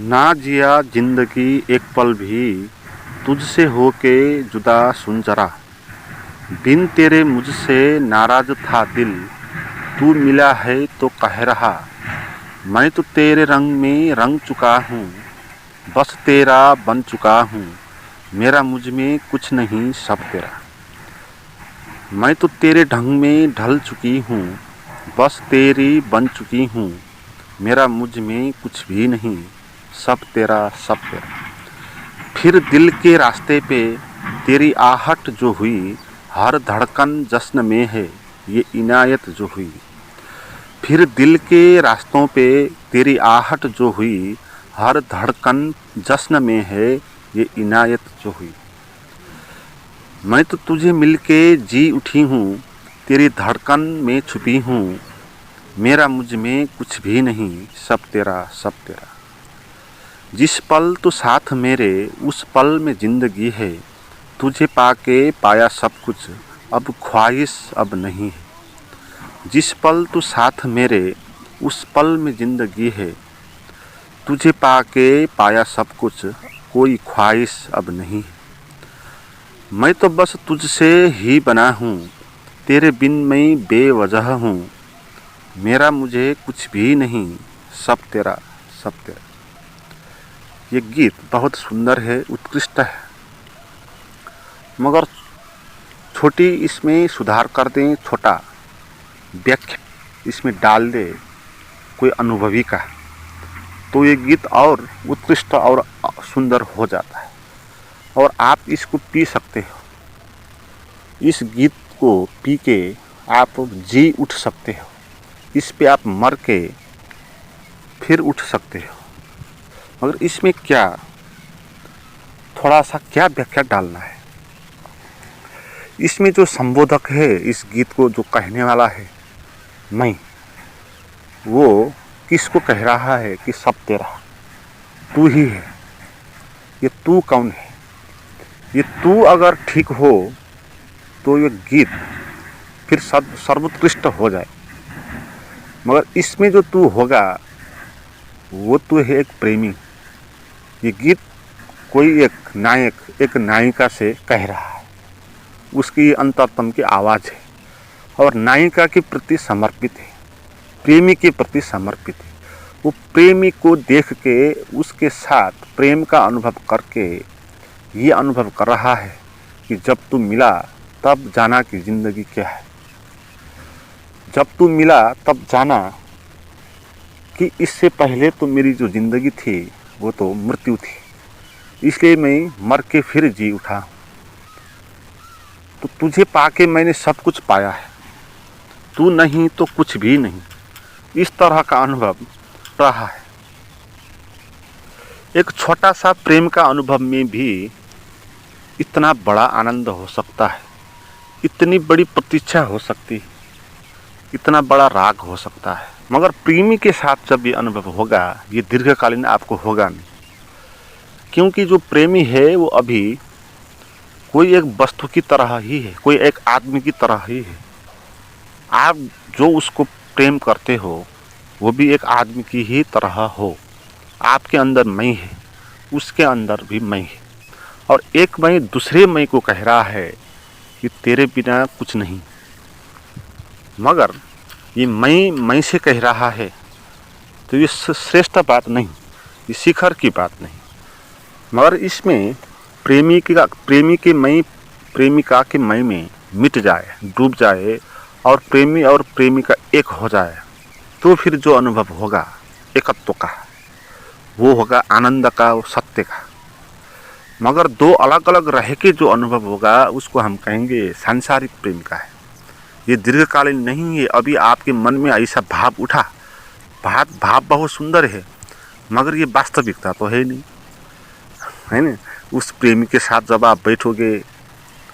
ना जिया जिंदगी एक पल भी, तुझसे होके जुदा सुन जरा। बिन तेरे मुझसे नाराज था दिल, तू मिला है तो कह रहा। मैं तो तेरे रंग में रंग चुका हूँ, बस तेरा बन चुका हूँ। मेरा मुझ में कुछ नहीं, सब तेरा। मैं तो तेरे ढंग में ढल चुकी हूँ, बस तेरी बन चुकी हूँ। मेरा मुझ में कुछ भी नहीं, सब तेरा, सब तेरा। फिर दिल के रास्ते पे तेरी आहट जो हुई, हर धड़कन जश्न में है ये इनायत जो हुई। फिर दिल के रास्तों पे तेरी आहट जो हुई, हर धड़कन जश्न में है ये इनायत जो हुई। मैं तो तुझे मिलके जी उठी हूँ, तेरी धड़कन में छुपी हूँ। मेरा मुझ में कुछ भी नहीं, सब तेरा, सब तेरा। जिस पल तू साथ मेरे, उस पल में जिंदगी है। तुझे पाके पाया सब कुछ, अब ख्वाहिश अब नहीं है। जिस पल तू साथ मेरे, उस पल में जिंदगी है। तुझे पाके पाया सब कुछ, कोई ख्वाहिश अब नहीं है। मैं तो बस तुझसे ही बना हूँ, तेरे बिन मैं बेवजह हूँ। मेरा मुझे कुछ भी नहीं, सब तेरा, सब तेरा। ये गीत बहुत सुंदर है, उत्कृष्ट है, मगर छोटी इसमें सुधार कर दें, छोटा व्याख्या इसमें डाल दे कोई अनुभवी का, तो ये गीत और उत्कृष्ट और सुंदर हो जाता है। और आप इसको पी सकते हो, इस गीत को पी के आप जी उठ सकते हो, इस पे आप मर के फिर उठ सकते हो। मगर इसमें क्या, थोड़ा सा क्या व्याख्या डालना है। इसमें जो संबोधक है, इस गीत को जो कहने वाला है मैं, वो किसको कह रहा है कि सब तेरा, तू ही है। ये तू कौन है? ये तू अगर ठीक हो तो ये गीत फिर सर्वोत्कृष्ट हो जाए। मगर इसमें जो तू होगा वो तू है एक प्रेमी। ये गीत कोई एक नायक एक नायिका से कह रहा है, उसकी अंतरतम की आवाज़ है और नायिका के प्रति समर्पित है, प्रेमी के प्रति समर्पित है। वो प्रेमी को देख के उसके साथ प्रेम का अनुभव करके ये अनुभव कर रहा है कि जब तू मिला तब जाना कि ज़िंदगी क्या है। जब तू मिला तब जाना कि इससे पहले तो मेरी जो ज़िंदगी थी वो तो मृत्यु थी, इसलिए मैं मर के फिर जी उठा। तो तुझे पाके मैंने सब कुछ पाया है, तू नहीं तो कुछ भी नहीं, इस तरह का अनुभव रहा है। एक छोटा सा प्रेम का अनुभव में भी इतना बड़ा आनंद हो सकता है, इतनी बड़ी प्रतीक्षा हो सकती है, इतना बड़ा राग हो सकता है। मगर प्रेमी के साथ जब ये अनुभव होगा, ये दीर्घकालीन आपको होगा नहीं, क्योंकि जो प्रेमी है वो अभी कोई एक वस्तु की तरह ही है, कोई एक आदमी की तरह ही है। आप जो उसको प्रेम करते हो वो भी एक आदमी की ही तरह हो। आपके अंदर मैं है, उसके अंदर भी मैं है, और एक मैं दूसरे मैं को कह रहा है कि तेरे बिना कुछ नहीं। मगर ये मैं से कह रहा है तो ये श्रेष्ठ बात नहीं, ये शिखर की बात नहीं। मगर इसमें प्रेमी के मैं प्रेमिका के मैं में मिट जाए, डूब जाए और प्रेमी और प्रेमिका एक हो जाए, तो फिर जो अनुभव होगा एकत्व का, वो होगा आनंद का, वो सत्य का। मगर दो अलग अलग रह के जो अनुभव होगा उसको हम कहेंगे सांसारिक प्रेम का है। ये दीर्घकालीन नहीं है। अभी आपके मन में ऐसा भाव उठा, भाव बहुत सुंदर है, मगर ये वास्तविकता तो है नहीं, है ना। उस प्रेमी के साथ जब आप बैठोगे,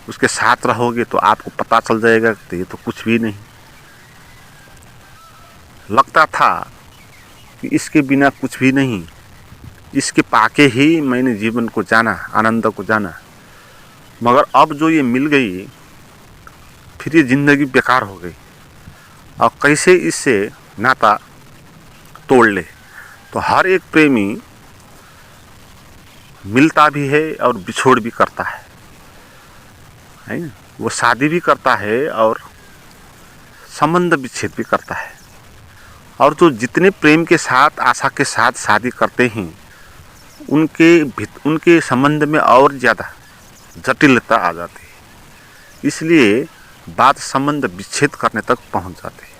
उसके साथ रहोगे तो आपको पता चल जाएगा कि ये तो कुछ भी नहीं। लगता था कि इसके बिना कुछ भी नहीं, इसके पाके ही मैंने जीवन को जाना, आनंद को जाना। मगर अब जो ये मिल गई, फिर ये ज़िंदगी बेकार हो गई। और कैसे इससे नाता तोड़ ले। तो हर एक प्रेमी मिलता भी है और बिछोड़ भी करता है ना? वो शादी भी करता है और संबंध विच्छेद भी करता है। और जो जितने प्रेम के साथ, आशा के साथ शादी करते हैं, उनके संबंध में और ज़्यादा जटिलता आ जाती है। इसलिए बात संबंध विच्छेद करने तक पहुंच जाती है।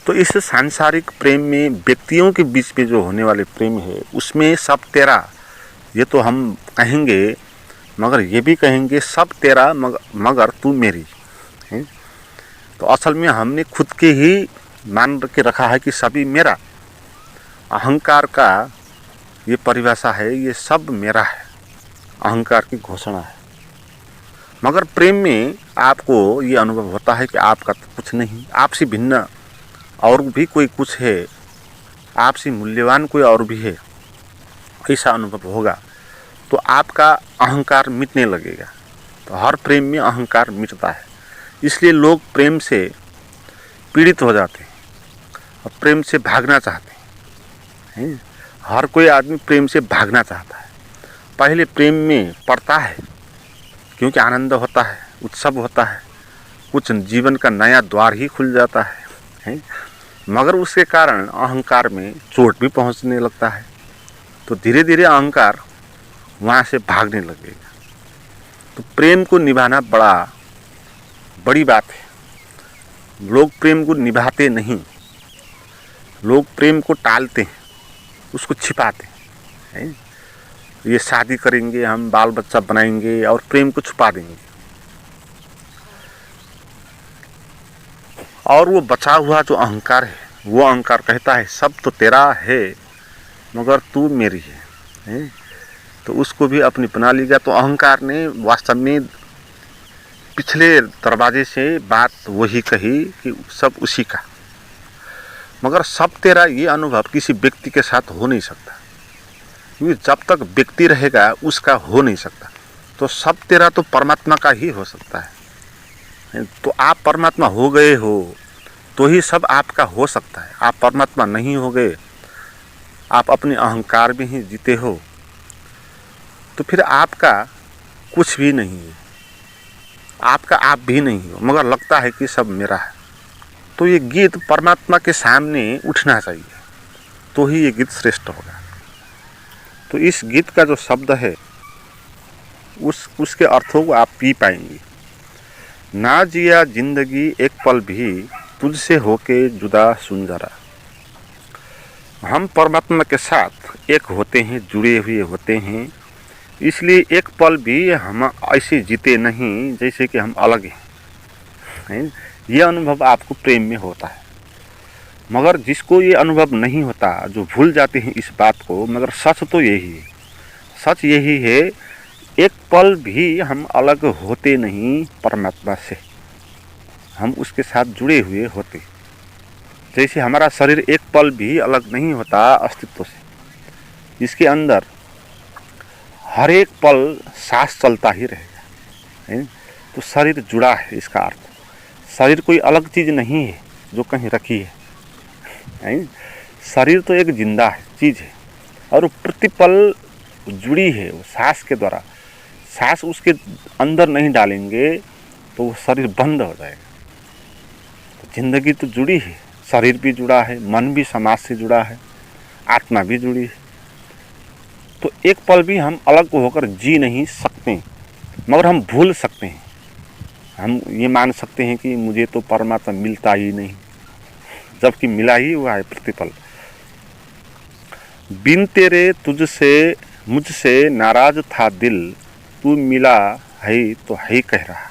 तो इस सांसारिक प्रेम में, व्यक्तियों के बीच में जो होने वाले प्रेम है, उसमें सब तेरा, ये तो हम कहेंगे, मगर ये भी कहेंगे सब तेरा मगर तू मेरी है। तो असल में हमने खुद के ही मान के रखा है कि सभी मेरा। अहंकार का ये परिभाषा है, ये सब मेरा है, अहंकार की घोषणा है। मगर प्रेम में आपको ये अनुभव होता है कि आपका तो कुछ नहीं, आपसे भिन्न और भी कोई कुछ है, आपसे मूल्यवान कोई और भी है, ऐसा अनुभव होगा तो आपका अहंकार मिटने लगेगा। तो हर प्रेम में अहंकार मिटता है। इसलिए लोग प्रेम से पीड़ित हो जाते हैं और प्रेम से भागना चाहते हैं। हर कोई आदमी प्रेम से भागना चाहता है। पहले प्रेम में पड़ता है क्योंकि आनंद होता है, उत्सव होता है, कुछ जीवन का नया द्वार ही खुल जाता है। मगर उसके कारण अहंकार में चोट भी पहुंचने लगता है। तो धीरे धीरे अहंकार वहाँ से भागने लगेगा। तो प्रेम को निभाना बड़ी बात है। लोग प्रेम को निभाते नहीं, लोग प्रेम को टालते हैं, उसको छिपाते हैं। ये शादी करेंगे, हम बाल बच्चा बनाएंगे और प्रेम को छुपा देंगे। और वो बचा हुआ जो अहंकार है, वो अहंकार कहता है सब तो तेरा है मगर तू मेरी है। तो उसको भी अपनी बना लिया। तो अहंकार ने वास्तव में पिछले दरवाजे से बात वही कही कि सब उसी का। मगर सब तेरा ये अनुभव किसी व्यक्ति के साथ हो नहीं सकता, क्योंकि जब तक व्यक्ति रहेगा उसका हो नहीं सकता। तो सब तेरा तो परमात्मा का ही हो सकता है। तो आप परमात्मा हो गए हो तो ही सब आपका हो सकता है। आप परमात्मा नहीं हो गए, आप अपने अहंकार में ही जीते हो, तो फिर आपका कुछ भी नहीं है, आपका आप भी नहीं हो, मगर लगता है कि सब मेरा है। तो ये गीत परमात्मा के सामने उठना चाहिए, तो ही ये गीत श्रेष्ठ होगा। तो इस गीत का जो शब्द है उसके अर्थों को आप पी पाएंगे। ना जिया जिंदगी एक पल भी तुझसे होके जुदा सुन जरा। हम परमात्मा के साथ एक होते हैं, जुड़े हुए होते हैं, इसलिए एक पल भी हम ऐसे जीते नहीं जैसे कि हम अलग हैं। ये अनुभव आपको प्रेम में होता है। मगर जिसको ये अनुभव नहीं होता, जो भूल जाते हैं इस बात को, मगर सच तो यही है, सच यही है, एक पल भी हम अलग होते नहीं परमात्मा से, हम उसके साथ जुड़े हुए होते। जैसे हमारा शरीर एक पल भी अलग नहीं होता अस्तित्व से, इसके अंदर हर एक पल सांस चलता ही रहेगा, है? तो शरीर जुड़ा है, इसका अर्थ शरीर कोई अलग चीज़ नहीं है जो कहीं रखी है। शरीर तो एक जिंदा है, चीज़ है, और वो प्रतिपल जुड़ी है वो सांस के द्वारा। सांस उसके अंदर नहीं डालेंगे तो वो शरीर बंद हो जाएगा। तो जिंदगी तो जुड़ी है, शरीर भी जुड़ा है, मन भी समाज से जुड़ा है, आत्मा भी जुड़ी है। तो एक पल भी हम अलग होकर जी नहीं सकते, मगर हम भूल सकते हैं। हम ये मान सकते हैं कि मुझे तो परमात्मा मिलता ही नहीं, जबकि मिला ही हुआ है प्रतिपल। बिन तेरे तुझसे मुझसे नाराज था दिल, तू मिला है तो है कह रहा।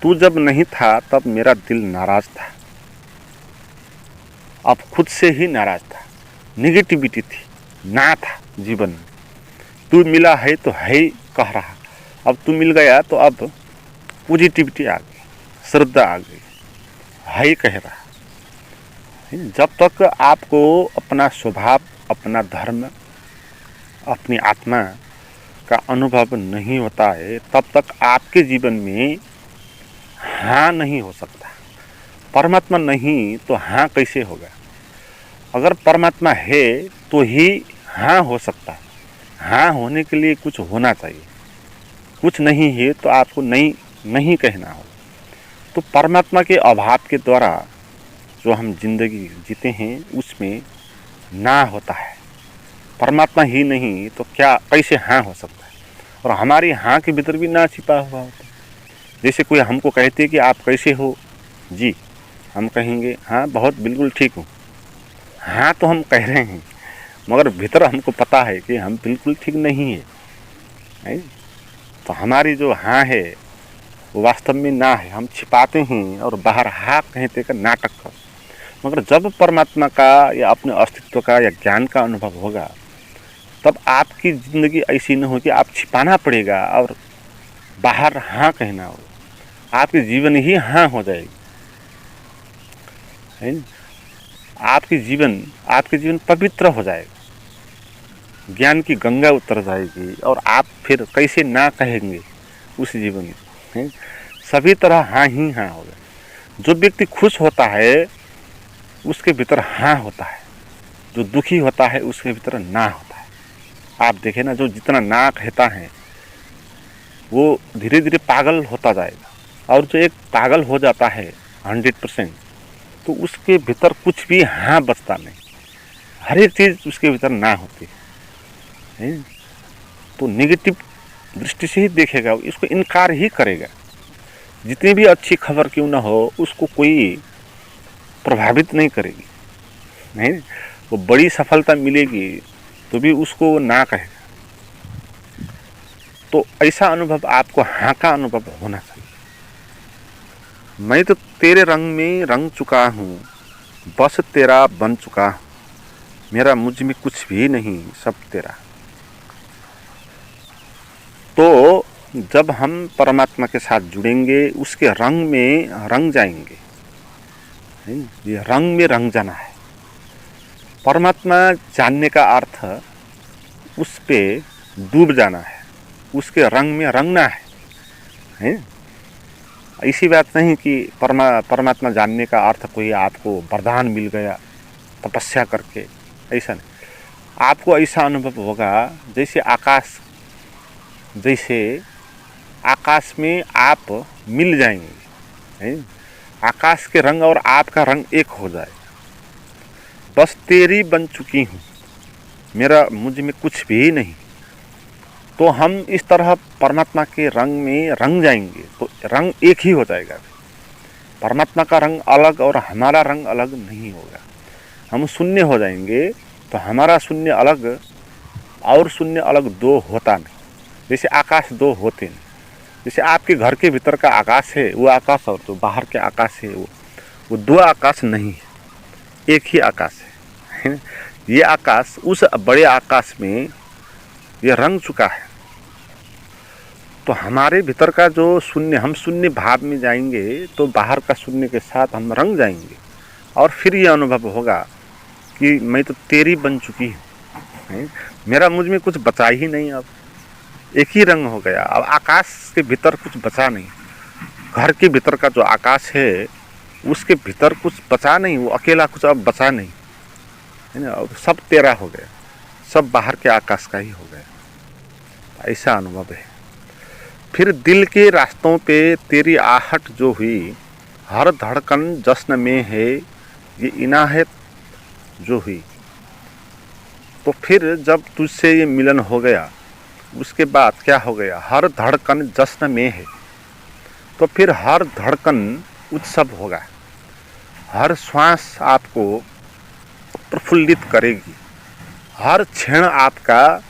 तू जब नहीं था तब मेरा दिल नाराज था, अब खुद से ही नाराज था। निगेटिविटी थी, ना था जीवन में। तू मिला है तो है कह रहा, अब तू मिल गया तो अब पॉजिटिविटी आ गई, श्रद्धा आ गई, है कह रहा। जब तक आपको अपना स्वभाव, अपना धर्म, अपनी आत्मा का अनुभव नहीं होता है, तब तक आपके जीवन में हाँ नहीं हो सकता। परमात्मा नहीं तो हाँ कैसे होगा? अगर परमात्मा है तो ही हाँ हो सकता है। हाँ होने के लिए कुछ होना चाहिए, कुछ नहीं है तो आपको नहीं नहीं कहना हो। तो परमात्मा के अभाव के द्वारा जो हम जिंदगी जीते हैं उसमें ना होता है। परमात्मा ही नहीं तो क्या कैसे हाँ हो सकता है? और हमारी हाँ के भीतर भी ना छिपा हुआ होता है। जैसे कोई हमको कहते हैं कि आप कैसे हो जी, हम कहेंगे हाँ बहुत बिल्कुल ठीक हूँ। हाँ तो हम कह रहे हैं मगर भीतर हमको पता है कि हम बिल्कुल ठीक नहीं है। तो हमारी जो हाँ है वो वास्तव में ना है, हम छिपाते हैं और बाहर हाँ कहते का नाटक कर। मगर जब परमात्मा का या अपने अस्तित्व का या ज्ञान का अनुभव होगा तब आपकी ज़िंदगी ऐसी न हो कि आप छिपाना पड़ेगा और बाहर हाँ कहना हो। आपकी जीवन ही हाँ हो जाएगी, है न? आपकी जीवन पवित्र हो जाएगा, ज्ञान की गंगा उतर जाएगी और आप फिर कैसे ना कहेंगे उस जीवन में। सभी तरह हाँ ही हाँ होगा। जो व्यक्ति खुश होता है उसके भीतर हाँ होता है, जो दुखी होता है उसके भीतर ना होता है। आप देखें ना, जो जितना ना कहता है वो धीरे धीरे पागल होता जाएगा, और जो एक पागल हो जाता है 100% तो उसके भीतर कुछ भी हाँ बचता नहीं, हर एक चीज़ उसके भीतर ना होती है। तो नेगेटिव दृष्टि से ही देखेगा, इसको इनकार ही करेगा। जितनी भी अच्छी खबर क्यों ना हो उसको कोई प्रभावित नहीं करेगी, नहीं वो बड़ी सफलता मिलेगी तो भी उसको ना कहेगा। तो ऐसा अनुभव आपको हाँ का अनुभव होना चाहिए। मैं तो तेरे रंग में रंग चुका हूँ, बस तेरा बन चुका हूँ, मेरा मुझ में कुछ भी नहीं सब तेरा। तो जब हम परमात्मा के साथ जुड़ेंगे उसके रंग में रंग जाएंगे। ये रंग में रंग जाना है। परमात्मा जानने का अर्थ उस पे डूब जाना है, उसके रंग में रंगना है। ऐसी बात नहीं कि परमात्मा जानने का अर्थ कोई आपको वरदान मिल गया तपस्या करके, ऐसा नहीं। आपको ऐसा अनुभव होगा जैसे आकाश में आप मिल जाएंगे, आकाश के रंग और आपका रंग एक हो जाए। बस तेरी बन चुकी हूँ, मेरा मुझ में कुछ भी नहीं। तो हम इस तरह परमात्मा के रंग में रंग जाएंगे तो रंग एक ही हो जाएगा। परमात्मा का रंग अलग और हमारा रंग अलग नहीं होगा। हम शून्य हो जाएंगे तो हमारा शून्य अलग और शून्य अलग दो होता नहीं। जैसे आकाश दो होते नहीं। जैसे आपके घर के भीतर का आकाश है वो आकाश, और जो बाहर के आकाश है वो दो आकाश नहीं है, एक ही आकाश है। ये आकाश उस बड़े आकाश में ये रंग चुका है। तो हमारे भीतर का जो शून्य, हम शून्य भाव में जाएंगे तो बाहर का शून्य के साथ हम रंग जाएंगे और फिर ये अनुभव होगा कि मैं तो तेरी बन चुकी हूँ, मेरा मुझ में कुछ बचा ही नहीं। अब एक ही रंग हो गया, अब आकाश के भीतर कुछ बचा नहीं। घर के भीतर का जो आकाश है उसके भीतर कुछ बचा नहीं, वो अकेला कुछ अब बचा नहीं, है ना। अब सब तेरा हो गया, सब बाहर के आकाश का ही हो गया। ऐसा अनुभव है। फिर दिल के रास्तों पे तेरी आहट जो हुई, हर धड़कन जश्न में है ये इनाहत जो हुई। तो फिर जब तुझसे ये मिलन हो गया उसके बाद क्या हो गया, हर धड़कन जश्न में है। तो फिर हर धड़कन उत्सव होगा, हर श्वास आपको प्रफुल्लित करेगी, हर क्षण आपका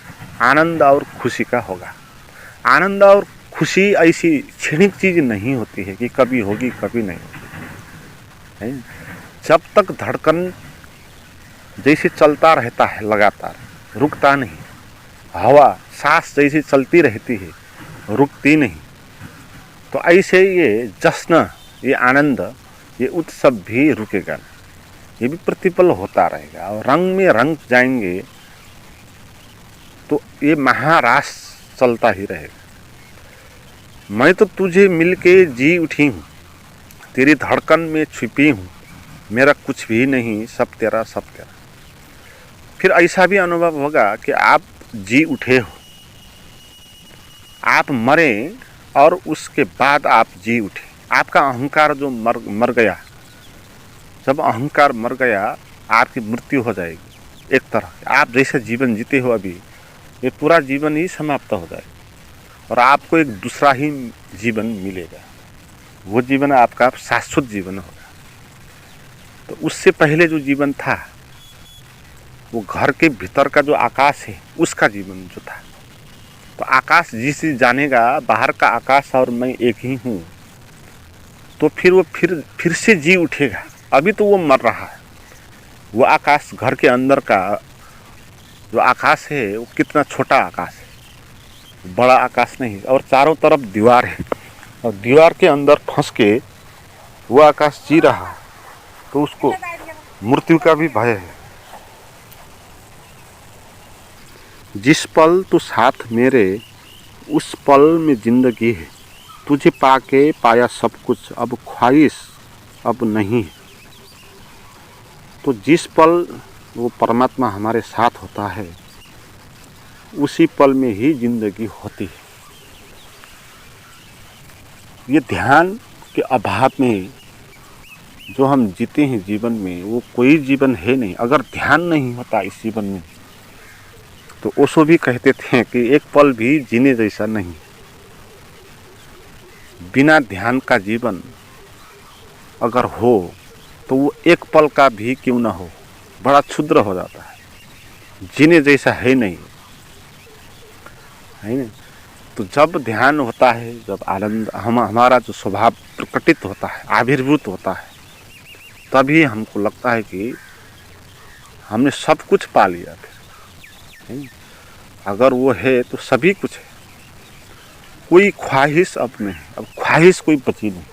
आनंद और खुशी का होगा। आनंद और खुशी ऐसी क्षणिक चीज़ नहीं होती है कि कभी होगी कभी नहीं होगी। जब तक धड़कन जैसे चलता रहता है लगातार, रुकता नहीं, हवा सांस जैसी चलती रहती है, रुकती नहीं, तो ऐसे ये जश्न, ये आनंद, ये उत्सव भी रुकेगा नहीं, ये भी प्रतिपल होता रहेगा। और रंग में रंग जाएंगे तो ये महारास चलता ही रहेगा। मैं तो तुझे मिलके जी उठी हूँ, तेरी धड़कन में छिपी हूँ, मेरा कुछ भी नहीं सब तेरा सब तेरा। फिर ऐसा भी अनुभव होगा कि आप जी उठे हो, आप मरे और उसके बाद आप जी उठे। आपका अहंकार जो मर गया, जब अहंकार मर गया आपकी मृत्यु हो जाएगी। एक तरह आप जैसे जीवन जीते हो अभी, ये पूरा जीवन ही समाप्त हो जाएगा और आपको एक दूसरा ही जीवन मिलेगा। वो जीवन आपका शाश्वत जीवन होगा। तो उससे पहले जो जीवन था, वो घर के भीतर का जो आकाश है उसका जीवन जो था, तो आकाश जिस जानेगा बाहर का आकाश और मैं एक ही हूँ, तो फिर वो फिर से जी उठेगा। अभी तो वो मर रहा है। वो आकाश, घर के अंदर का जो आकाश है वो कितना छोटा आकाश है, बड़ा आकाश नहीं, और चारों तरफ दीवार है और दीवार के अंदर फंस के वो आकाश जी रहा है, तो उसको मृत्यु का भी भय है। जिस पल तू साथ मेरे उस पल में जिंदगी है, तुझे पाके पाया सब कुछ, अब ख्वाहिश अब नहीं। तो जिस पल वो परमात्मा हमारे साथ होता है उसी पल में ही जिंदगी होती है। ये ध्यान के अभाव में जो हम जीते हैं जीवन में, वो कोई जीवन है नहीं। अगर ध्यान नहीं होता इस जीवन में, तो ओशो भी कहते थे कि एक पल भी जीने जैसा नहीं। बिना ध्यान का जीवन अगर हो तो वो एक पल का भी क्यों ना हो, बड़ा क्षुद्र हो जाता है, जीने जैसा है नहीं, है ना। तो जब ध्यान होता है, जब आनंद हमारा जो स्वभाव प्रकटित होता है, आविर्भूत होता है, तभी हमको लगता है कि हमने सब कुछ पा लिया। फिर अगर वो है तो सभी कुछ है, कोई ख्वाहिश अब नहीं। अब ख्वाहिश कोई बची नहीं।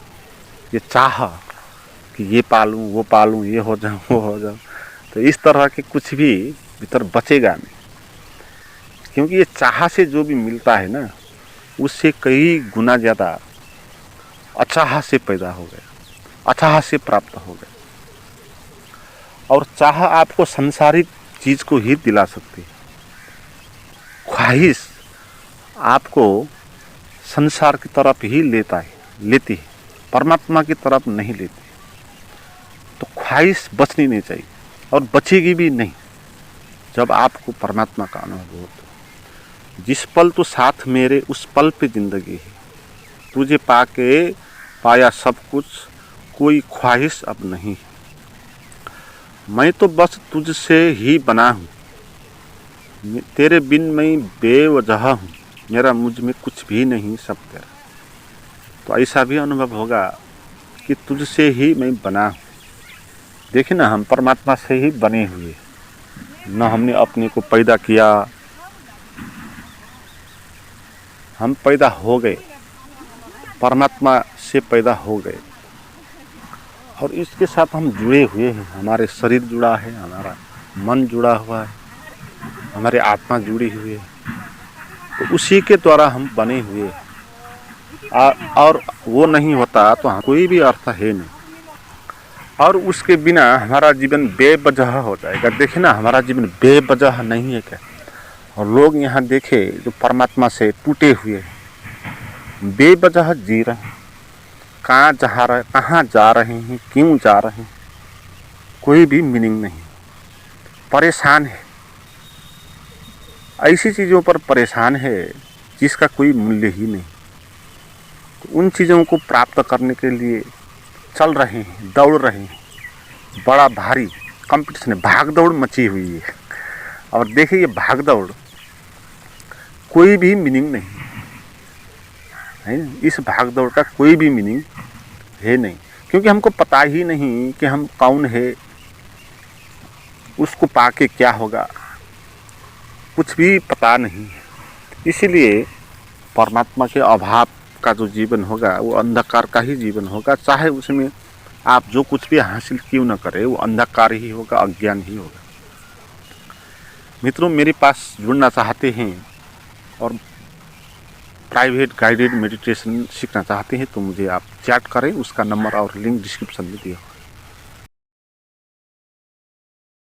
ये चाह कि ये पालूं, वो पालूं, ये हो जाऊं, वो हो जाऊं, तो इस तरह के कुछ भी भीतर बचेगा नहीं। क्योंकि ये चाह से जो भी मिलता है ना, उससे कई गुना ज़्यादा अचाह से पैदा हो गया, अचाह से प्राप्त हो गया। और चाह आपको संसारिक चीज़ को ही दिला सकती है, ख्वाहिश आपको संसार की तरफ ही लेती है, परमात्मा की तरफ नहीं लेती। तो ख्वाहिश बचनी नहीं चाहिए और बचेगी भी नहीं जब आपको परमात्मा का अनुभव हो। तो जिस पल तो साथ मेरे उस पल पे जिंदगी है, तुझे पाके पाया सब कुछ, कोई ख्वाहिश अब नहीं। मैं तो बस तुझसे ही बना हूँ, तेरे बिन मैं बेवजह हूँ, मेरा मुझ में कुछ भी नहीं, सब तेरा। तो ऐसा भी अनुभव होगा कि तुझसे ही मैं बना हूँ। देखिए ना, हम परमात्मा से ही बने हुए, न हमने अपने को पैदा किया, हम पैदा हो गए, परमात्मा से पैदा हो गए और इसके साथ हम जुड़े हुए हैं। हमारे शरीर जुड़ा है, हमारा मन जुड़ा हुआ है, हमारे आत्मा जुड़ी हुई है। तो उसी के द्वारा हम बने हुए हैं और वो नहीं होता तो कोई भी अर्थ है नहीं। और उसके बिना हमारा जीवन बेवजह हो जाएगा। देखे ना, हमारा जीवन बेवजह नहीं है क्या। और लोग यहाँ देखे जो परमात्मा से टूटे हुए हैं, बेवजह जी रहे हैं, कहाँ जा रहे हैं, क्यों जा रहे हैं, कोई भी मीनिंग नहीं, परेशान है। ऐसी चीज़ों पर परेशान है जिसका कोई मूल्य ही नहीं। तो उन चीज़ों को प्राप्त करने के लिए चल रहे हैं, दौड़ रहे हैं, बड़ा भारी कंपटीशन है, भाग दौड़ मची हुई है। और देखिए, ये भाग दौड़ कोई भी मीनिंग नहीं है। इस भाग दौड़ का कोई भी मीनिंग है नहीं, क्योंकि हमको पता ही नहीं कि हम कौन है, उसको पाके क्या होगा, कुछ भी पता नहीं है। इसीलिए परमात्मा के अभाव का जो जीवन होगा वो अंधकार का ही जीवन होगा। चाहे उसमें आप जो कुछ भी हासिल क्यों न करें, वो अंधकार ही होगा, अज्ञान ही होगा। मित्रों, मेरे पास जुड़ना चाहते हैं और प्राइवेट गाइडेड मेडिटेशन सीखना चाहते हैं तो मुझे आप चैट करें, उसका नंबर और लिंक डिस्क्रिप्शन में दिया।